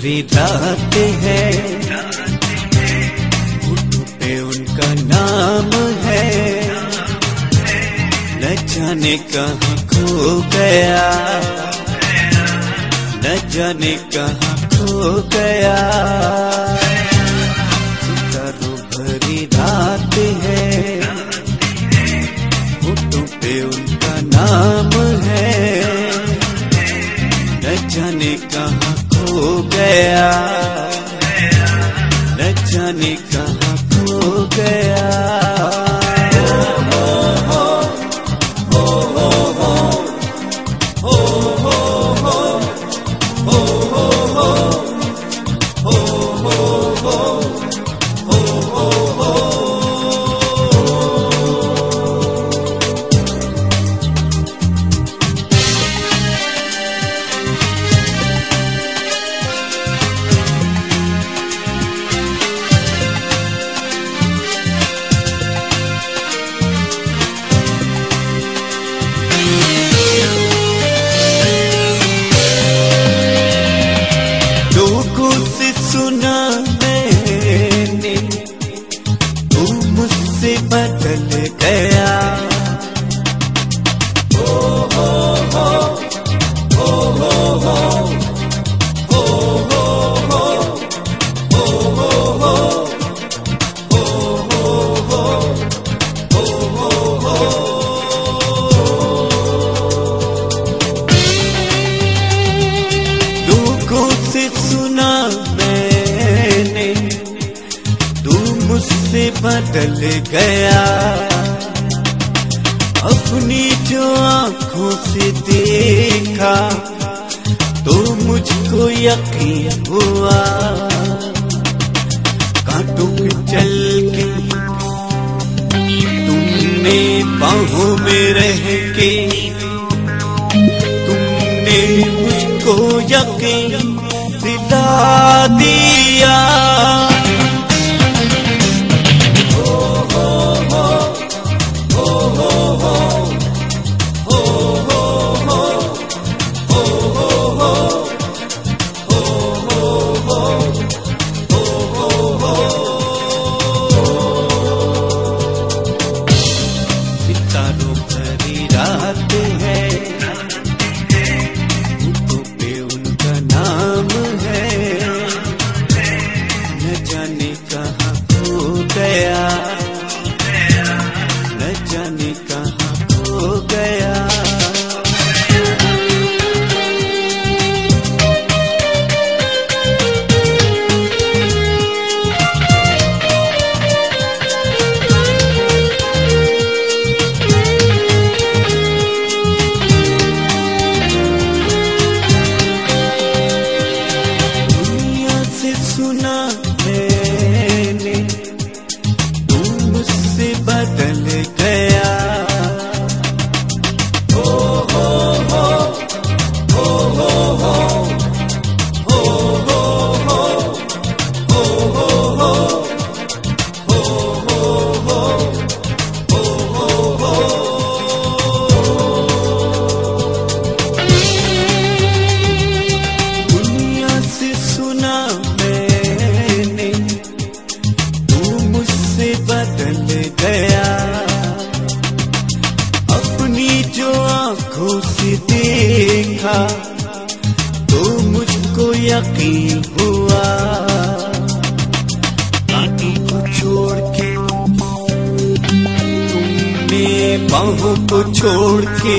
भरी रात है, होठों पे उनका नाम है, न जाने कहाँ खो गया, न जाने कहाँ खो गया। सितारों भरी रात है, होठों पे उनका नाम है, न जाने कहाँ खो गया, न जाने कहाँ खो गया। सुना मैंने तू मुझसे बदल गया, ओ हो हो ओ हो हो ओ हो हो ओ हो हो ओ हो हो। लोगों से सुना मुझसे बदल गया, अपनी जो आंखों से देखा तो मुझको यकीन हुआ। कांटों पे चल के तुमने बाहों में रह के तुमने मुझको यकीन दिला दिया। सितारों भरी रात है, होठों पे उनका नाम है, न जाने कहाँ खो गया, न जाने कहाँ खो गया। सुना मैंने तू मुझसे बदल गया, ओ हो हो ओ हो हो ओ हो हो ओ हो हो ओ हो हो। दुनिया से सुना बदल गया, अपनी जो आंखों से देखा तो मुझको यकीन हुआ। कांटों को छोड़ के तुमने बाहों को छोड़ के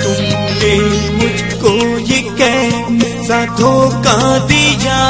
तुमने मुझको ये कैसा धोखा दिया।